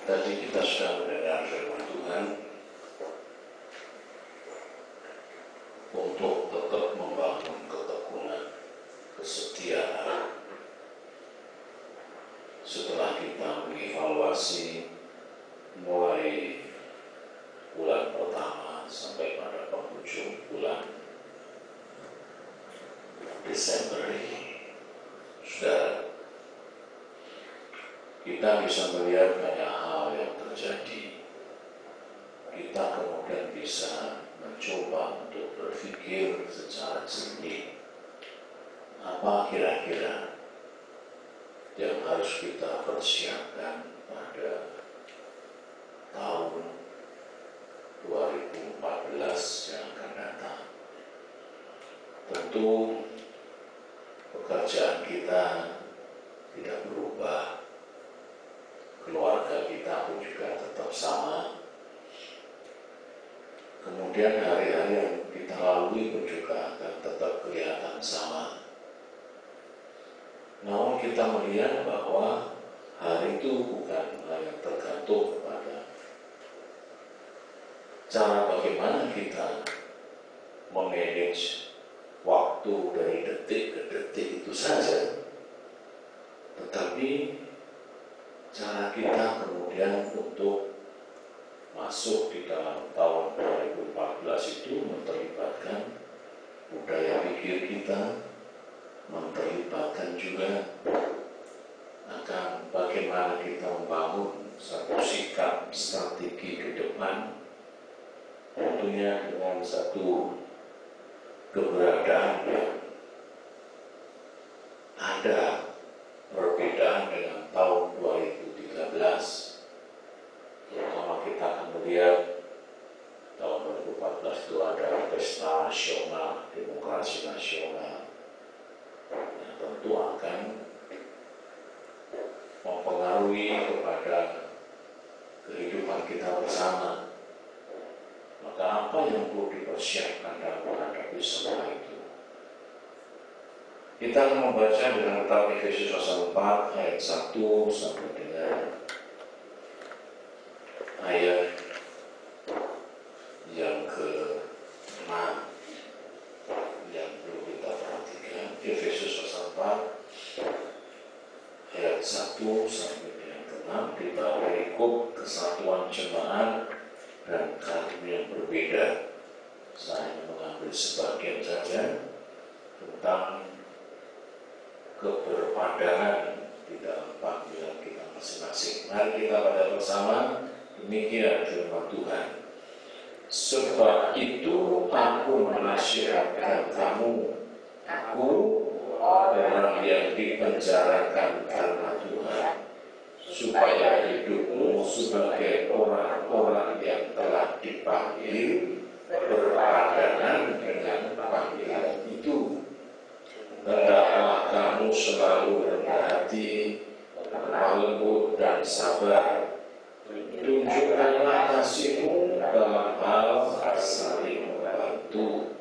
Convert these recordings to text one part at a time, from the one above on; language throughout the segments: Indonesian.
Tadi kita sudah mendengar firman Tuhan untuk tetap membangun ketekunan, kesetiaan. Setelah kita mengevaluasi mulai bulan pertama sampai pada penghujung bulan Desember ini, sudah kita bisa melihat banyak hal yang terjadi. Kita kemudian bisa mencoba untuk berpikir secara jernih. Apa kira-kira yang harus kita persiapkan pada tahun 2014 yang akan datang? Tentu pekerjaan kita tidak berubah. Keluarga kita pun juga tetap sama. Kemudian hari-hari yang kita lalui pun juga akan tetap kelihatan sama. Namun kita melihat bahwa hari itu bukan hanya tergantung kepada cara bagaimana kita memanage waktu dari detik ke detik itu saja, tetapi cara kita kemudian untuk masuk di dalam tahun 2014 itu memperlibatkan budaya pikir kita, memperlibatkan juga akan bagaimana kita membangun satu sikap strategi ke depan, tentunya dengan satu keberadaan yang ada perbedaan dengan tahun 2013, terutama kita akan melihat tahun 2014 itu ada pesta nasional, demokrasi nasional, yang tentu akan mempengaruhi kepada kehidupan kita bersama. Maka apa yang perlu dipersiapkan dalam menghadapi semua itu? Kita akan membaca dengan kitab Efesus pasal 4 ayat 1 sampai dengan ayat yang ke-6 yang perlu kita perhatikan. Efesus pasal 4 ayat 1 sampai dengan ke-6, kita berikut kesatuan jemaat dan karakter yang berbeda. Saya mengambil sebagian saja tentang keberpadangan di dalam panggilan kita masing-masing. Mari kita baca bersama. Demikian firman Tuhan. Sebab itu aku menasihatkan kamu, aku orang yang dipenjarakan karena Tuhan, supaya hidupmu sebagai orang-orang yang telah dipanggil berpadanan dengan panggilan itu. Hendaklah kamu selalu rendah hati, lemah lembut dan sabar. Tunjukkanlah kasihmu dalam hal saling membantu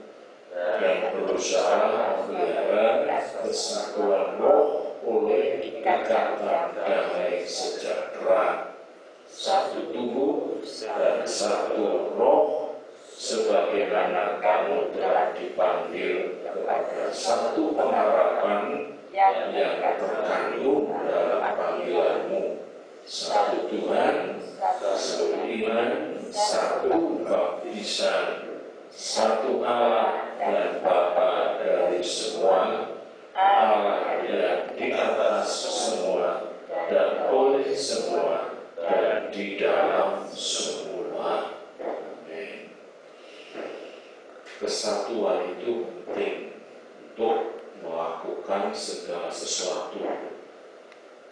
dan berusaha memelihara kesatuan roh oleh ikatan damai sejahtera, satu tubuh dan satu roh, sebagaimana kamu telah dipanggil kepada satu pengharapan yang terkandung dalam panggilanmu, satu Tuhan, satu iman, satu baptisan, satu Allah dan Bapa dari semua, Allah yang di atas semua dan oleh semua dan di dalam semua. Amin. Kesatuan itu penting untuk melakukan segala sesuatu.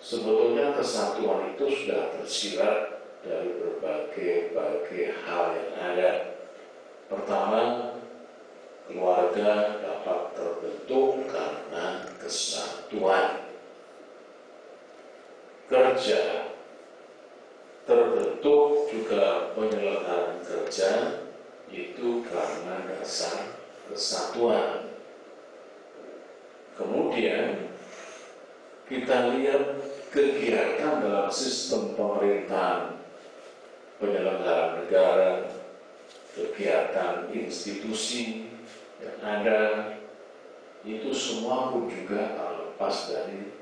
Sebetulnya kesatuan itu sudah tersirat dari berbagai hal yang ada. Pertama, keluarga dapat terbentuk karena kesatuan. Kerja terbentuk juga penyelenggaraan kerja itu karena dasar kesatuan. Kemudian kita lihat kegiatan dalam sistem pemerintahan, penyelenggaraan negara, kegiatan institusi yang ada, itu semua pun juga lepas dari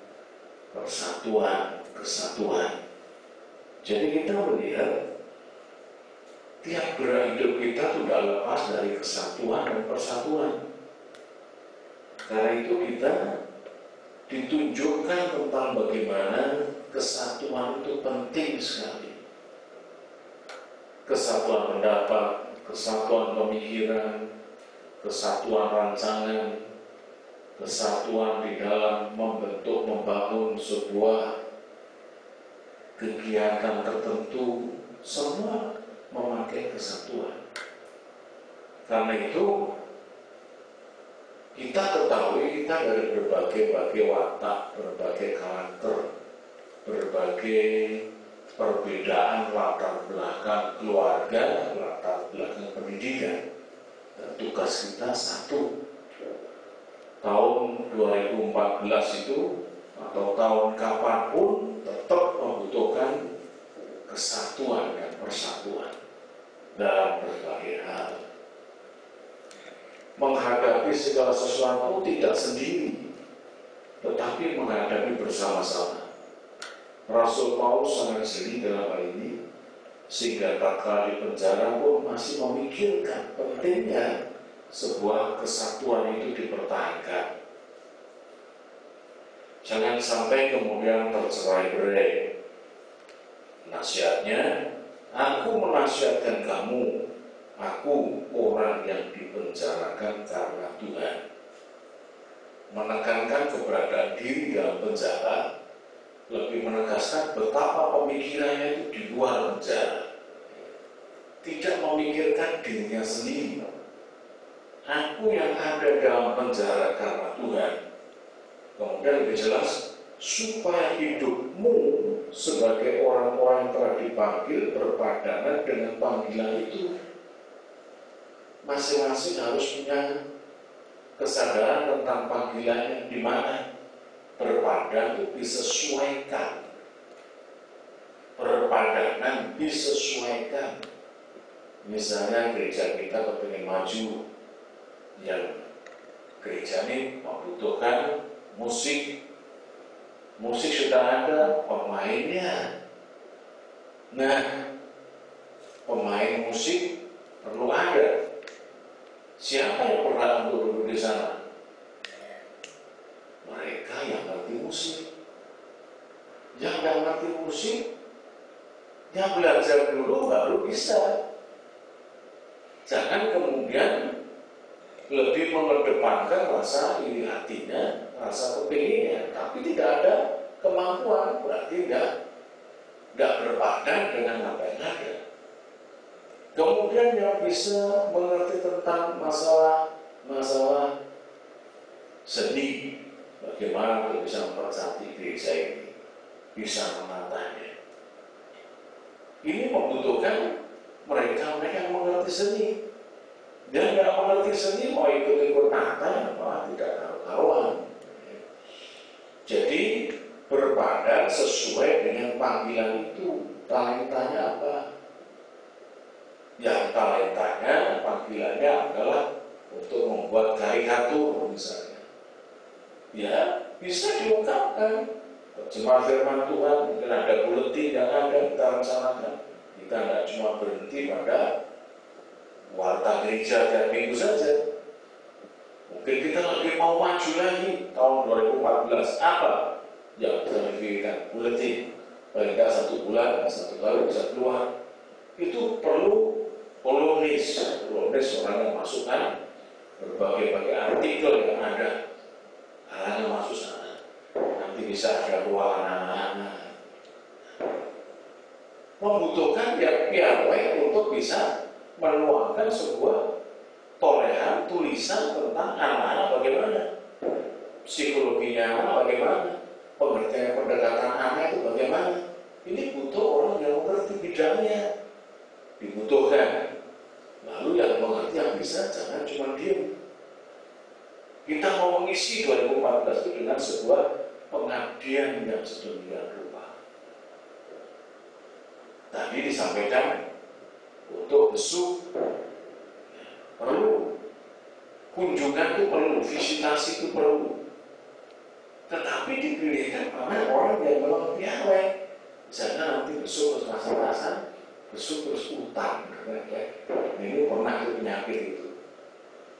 persatuan, kesatuan. Jadi kita melihat tiap gerak hidup kita sudah lepas dari kesatuan dan persatuan. Karena itu kita ditunjukkan tentang bagaimana kesatuan itu penting sekali. Kesatuan pendapat, kesatuan pemikiran, kesatuan rancangan, kesatuan di dalam membentuk, membangun sebuah kegiatan tertentu, semua memakai kesatuan. Karena itu kita ketahui kita dari berbagai watak, berbagai karakter, berbagai perbedaan latar belakang keluarga, latar belakang pendidikan. Dan tugas kita satu. Tahun 2014 itu atau tahun kapanpun tetap membutuhkan kesatuan dan persatuan dalam berbagai hal. Menghadapi segala sesuatu tidak sendiri, tetapi menghadapi bersama-sama. Rasul Paulus sangat jeli dalam hal ini, sehingga tatkala di penjara pun masih memikirkan pentingnya sebuah kesatuan itu dipertahankan. Jangan sampai kemudian tercerai-berai. Nasihatnya, aku menasihatkan kamu, aku orang yang dipenjarakan karena Tuhan. Menekankan keberadaan diri dalam penjara, lebih menegaskan betapa pemikirannya itu di luar penjara. Tidak memikirkan dirinya sendiri. Aku yang ada dalam penjara karena Tuhan. Kemudian lebih jelas, supaya hidupmu sebagai orang-orang yang telah dipanggil berpadanan dengan panggilan itu. Masing-masing harus punya kesadaran tentang panggilannya di mana berpadan itu disesuaikan. Berpadanan disesuaikan. Misalnya gereja kita kepingin maju, yang gereja ini membutuhkan musik sudah ada, pemainnya. Nah, pemain musik perlu ada. Siapa yang pernah untuk duduk di sana? Mereka yang ngerti musik. Yang nggak ngerti musik, yang belajar dulu baru bisa. Jangan kemudian lebih mengedepankan rasa iri hatinya, rasa kepinginnya, tapi tidak ada kemampuan, berarti tidak berpadan dengan apa yang ada. Kemudian yang bisa mengerti tentang masalah seni, bagaimana kita bisa mempercantik gereja ini, bisa menatanya. Ini membutuhkan mereka yang mengerti seni. Dia nggak mengerti seni, mau ikut-ikut nata, malah tidak karuan. Jadi berpadan sesuai dengan panggilan itu. Talentanya apa? Yang talentanya, panggilannya adalah untuk membuat karikatur misalnya. Ya, bisa diungkapkan. Terjemah firman Tuhan, mungkin ada buletin yang ada kita rencanakan. Kita nggak cuma berhenti pada warta gereja tiap minggu saja. Mungkin kita lagi mau maju lagi tahun 2014. Apa yang kita pikirkan? Buletin. Paling nggak 1 bulan, 1 kali bisa keluar. Itu perlu polonis orang yang masukkan berbagai artikel yang ada. Hal yang masuk sana. Nanti bisa ada ruangan anak-anak. Membutuhkan piawai untuk bisa menuangkan sebuah toleran tulisan tentang anak-anak bagaimana, psikologinya anak bagaimana, pengertian pendekatan anak itu bagaimana. Ini butuh orang yang mengerti bidangnya, dibutuhkan. Lalu yang mengerti yang bisa, jangan cuma diam. Kita mau mengisi 2014 itu dengan sebuah pengabdian yang sedemikian rupa. Tadi disampaikan untuk besuk perlu, kunjungan itu perlu, visitasi itu perlu. Tetapi dipilihkan oleh orang yang memang piawai. Misalnya nanti besuk terus rasa-rasa, besuk terus utang. Ini pernah itu penyakit itu.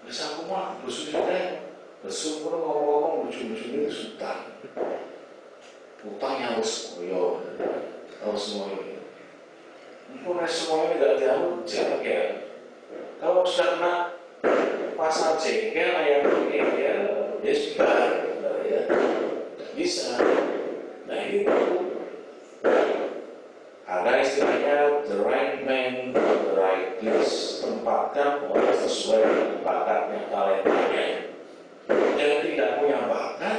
Terus aku mah besuk juga, besuk pun ngomong-ngomong lucu-lucunya itu utang. Utangnya harus koyo, harus semuanya. Mungkin semuanya tidak jauh, jarak ya. Kalau sudah kena pasal jengkel, ayam jengkel, ya sudah, ya bisa. Nah ini ada istilahnya the right man, the right place. Tempatkan orang sesuai dengan bakatnya, talentanya. Yang tidak punya bakat,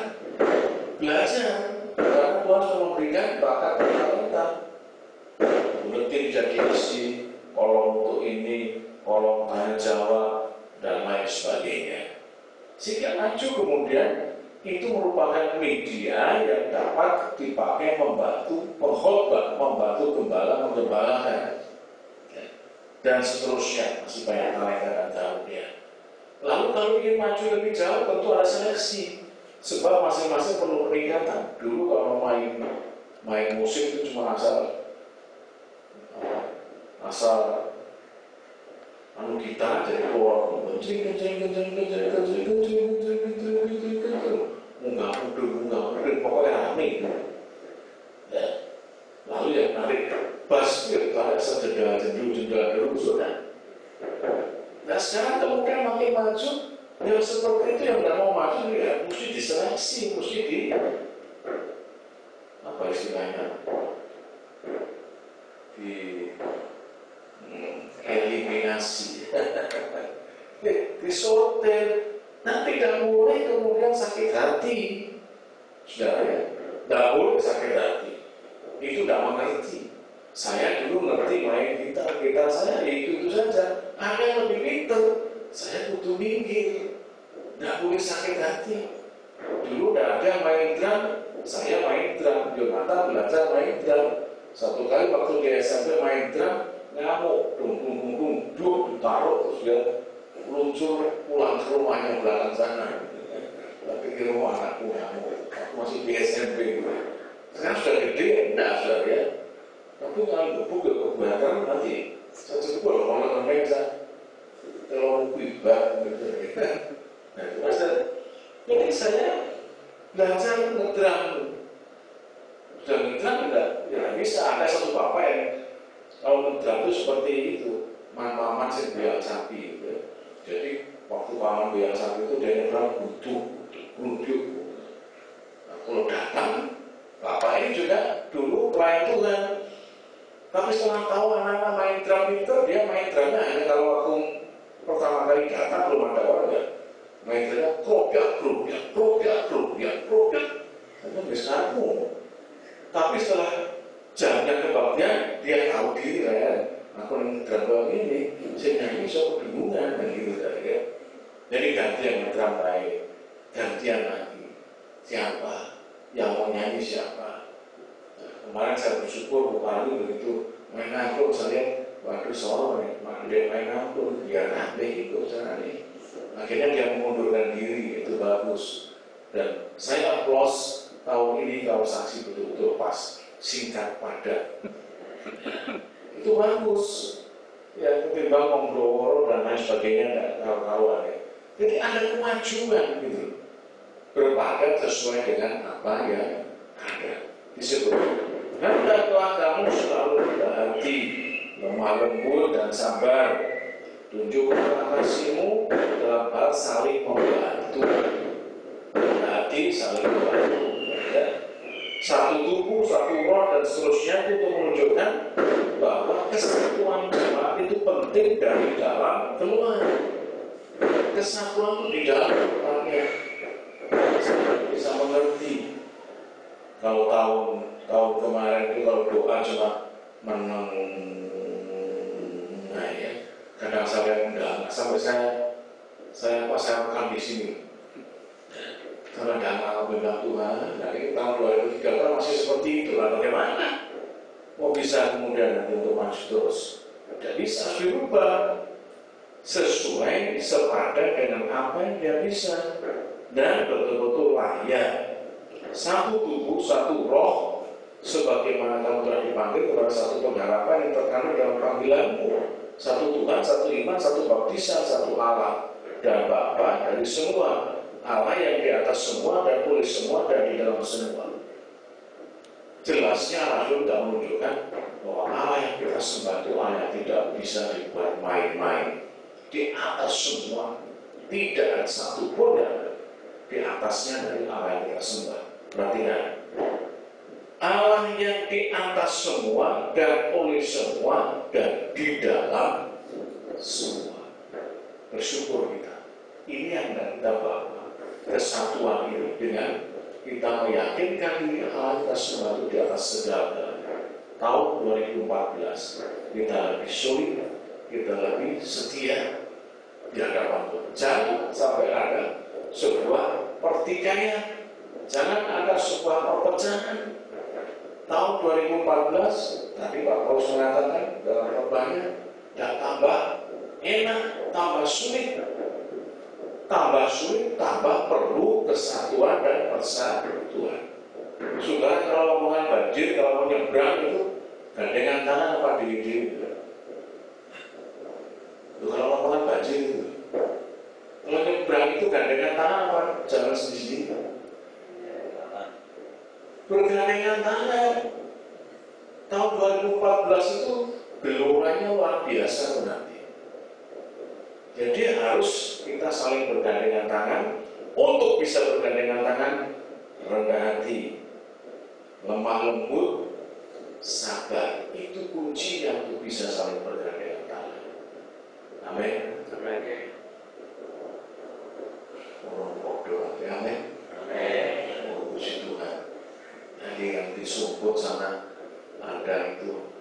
belajar. Karena Tuhan sudah memberikan bakat dan talenta. Buletin jadi isi, kolom untuk ini, kolom tanya jawab, dan lain sebagainya. Sehingga maju kemudian itu merupakan media yang dapat dipakai membantu pengkhotbah, membantu gembala menggembalakan, dan seterusnya. Masih banyak talenta dan talentnya. Lalu kalau ingin maju lebih jauh tentu ada seleksi, sebab masing-masing perlu peningkatan. Dulu kalau main musik itu cuma asal gitar dari keluar munggah mundur pokoknya rame. Ya. Lalu yang menarik bass itu ada jendela dulu sudah. Nah sekarang kemudian makin maju, yang seperti itu yang tidak mau maju ya mesti diseleksi, mesti di apa istilahnya, di eliminasi, disortir. Nanti tidak boleh kemudian sakit hati, sudah ya, tidak boleh sakit hati. Itu tidak mengerti. Saya dulu ngerti main gitar saya itu saja. Ada yang lebih pintar, saya butuh minggir. Tidak boleh sakit hati. Dulu tidak ada main drum, saya main drum. Jonathan belajar main drum. Satu kali waktu di SMP main drum, ngamuk, dung, taruh terus dia luncur pulang ke rumahnya belakang sana. Tapi di rumah anakku ngamuk. Aku masih di SMP. Sekarang sudah gede, enggak sudah ya. Tapi kalau gebuk ke kebakaran nanti saya cukup kalau meja kalau kuibah gitu. Nah itu maksudnya. Jadi saya belajar ngedram. Sudah ngedram enggak? Ya bisa. Ada satu bapak yang kalau ngedram itu seperti itu. Man-man sih biang sapi gitu. Jadi waktu paman biang sapi itu dia ngedram butuh. Nah, kalau datang bapak ini juga dulu pelayan Tuhan. Tapi setelah tahu anak-anak main drum itu, dia main drumnya hanya kalau waktu pertama kali datang belum ada orang ya. Main drumnya kropiak. Itu bisa aku. Tapi setelah jamnya kebaktian, dia tahu diri ya. Aku yang drum ini, saya nyanyi so kebingungan dan gitu ya. Jadi gantian drum lain, gantian lagi. Siapa yang mau nyanyi siapa? Kemarin saya bersyukur Bupati begitu main angklung, saya lihat waduh soalnya dia main angklung, dia nanti ikut sana nih. Akhirnya dia mengundurkan diri, itu bagus. Dan saya aplaus tahun ini kalau saksi betul-betul pas, singkat padat. Itu bagus. Ya ketimbang ngomong dan lain sebagainya tidak karuan ya. Jadi ada kemajuan gitu. Berpakat sesuai dengan apa yang ada disebut. Hendaklah kamu selalu rendah hati, lemah lembut dan sabar. Tunjukkanlah kasihmu dalam hal saling membantu. Rendah hati, saling membantu. Ya. Satu tubuh, satu roh dan seterusnya itu untuk menunjukkan bahwa kesatuan jemaat itu penting dari dalam keluar. Kesatuan di dalam orangnya bisa mengerti. Kalau tahun kemarin itu kalau doa cuma menang, nah ya, kadang saya enggak sampai saya makan di sini. Karena tidak mengenal Tuhan, nah ini tahun 2003 kan masih seperti itu lah, bagaimana? Mau bisa kemudian nanti untuk maju terus? Jadi harus dirubah sesuai sepadan dengan apa yang dia bisa dan betul-betul layak. Satu tubuh, satu roh, sebagaimana kamu telah dipanggil kepada satu pengharapan yang terkandung dalam panggilanmu. Satu Tuhan, satu iman, satu baptisan, satu Allah dan Bapa dari semua, Allah yang di atas semua dan oleh semua dan di dalam semua. Jelasnya Rasul tidak menunjukkan bahwa Allah yang kita sembah itu Allah yang tidak bisa dibuat main-main. Di atas semua, tidak ada satu pun yang di atasnya dari Allah yang kita sembah. Perhatikan, Allah yang di atas semua dan oleh semua dan di dalam semua. Bersyukur kita. Ini yang kita bawa, kesatuan ini dengan kita meyakinkan diri Allah kita semua itu di atas segala-galanya. Tahun 2014 kita lebih sulit, kita lebih setia di hadapan Tuhan. Jangan sampai ada sebuah pertikaian, jangan ada sebuah perpecahan. Tahun 2014 tadi Pak Paulus mengatakan dalam khotbahnya, dan tambah enak, tambah sulit, tambah perlu kesatuan dan persatuan. Saudara, kalau omongan banjir, kalau mau nyebrang itu gandengan tangan apa diri-diri? Kalau omongan banjir itu, kalau nyebrang itu gandengan tangan apa jalan sendiri? Bergandengan tangan. Tahun 2014 itu geloranya luar biasa nanti. Jadi harus kita saling bergandengan tangan. Untuk bisa bergandengan tangan, rendah hati, lemah lembut, sabar. Itu kunci yang untuk bisa saling bergandengan tangan. Amin. Amin. Orang bodoh, amin. Amin. Puji Tuhan. Jadi yang disumput sana ada itu,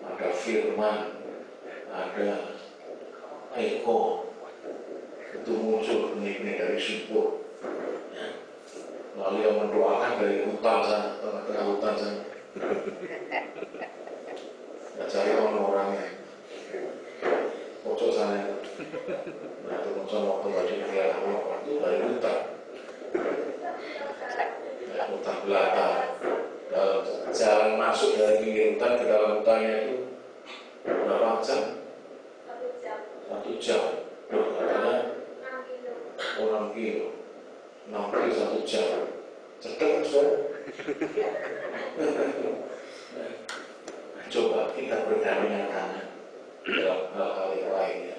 ada firman, ada eko, itu muncul benih-benih dari sumput. Lalu yang mendoakan dari hutan sana, tengah-tengah hutan sana. Nah, cari orang-orangnya, pojok sana itu. Nah, itu muncul waktu baju kelihatan itu dari hutan. Hutan belakang. Jalan masuk dari pinggir hutan ke dalam hutannya itu berapa jam? 1 jam. Katanya 6 kilo. 6 kilo 1 jam. Cepat kan saudara? Coba kita bergandengan tangan dalam hal-hal yang lainnya.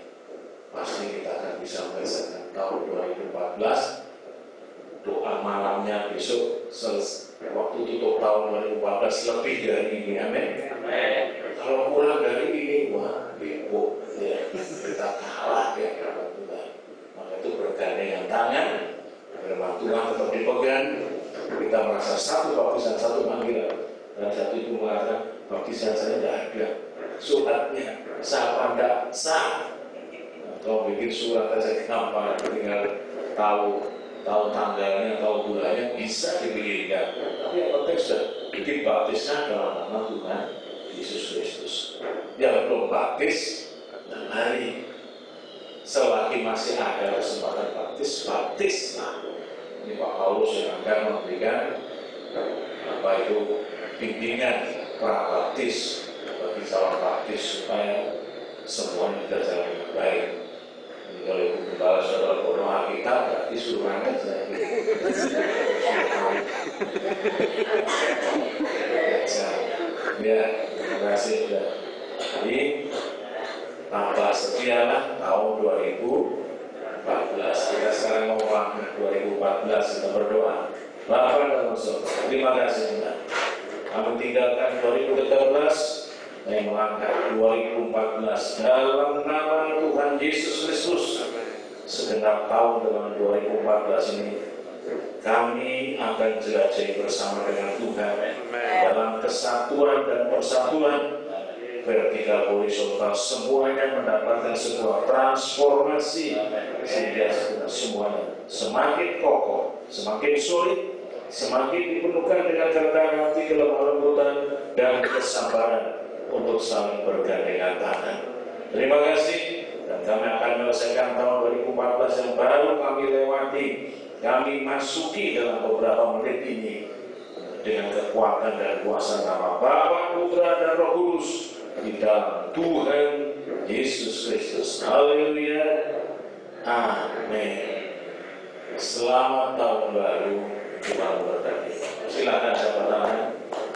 Pasti kita akan bisa merasakan tahun 2014. Doa malamnya besok waktu tutup tahun 2014 lebih dari ini, amin. Kalau kurang dari ini, wah, bebo, ya, kita kalah ya karena Tuhan. Maka itu bergandengan tangan, firman Tuhan tetap dipegang. Kita merasa satu baptisan, satu panggilan. Dan satu itu mengatakan baptisan saya tidak ada suratnya, sah apa tidak sah. Kalau bikin surat aja gampang, tinggal tahu tanggalnya, tahu bulannya, bisa dipilihkan. Tapi yang penting sudah dibaptiskan dalam nama Tuhan Yesus Kristus. Yang belum baptis, dan mari selagi masih ada kesempatan baptislah. Ini Pak Paulus yang akan memberikan bimbingan pra-baptis bagi calon baptis supaya semuanya berjalan dengan baik. Kalau ibu gembala saudara doa kita berarti suruhan aja. Ya, terima kasih sudah. Jadi tambah setialah tahun 2014. Kita sekarang mau melangkah 2014, kita berdoa. Bapak dan Rasul, terima kasih Tuhan. Kami tinggalkan 2013. Saya melangkah 2014 dalam nama Tuhan Yesus Kristus. Segenap tahun dalam 2014 ini kami akan jelajahi bersama dengan Tuhan dalam kesatuan dan persatuan vertikal, horizontal, semuanya mendapatkan sebuah transformasi sehingga semuanya semakin kokoh, semakin solid, semakin dipenuhkan dengan kerendahan hati, kelemah lembutan, dan kesabaran untuk saling bergandengan tangan. Terima kasih, dan kami akan menyelesaikan tahun 2014 yang baru kami lewati. Kami masuki dalam beberapa menit ini dengan kekuatan dan kuasa nama Bapa, Putra, dan Roh Kudus di dalam Tuhan Yesus Kristus. Haleluya. Amin. Selamat tahun baru. Tuhan berkati. Silakan sahabat.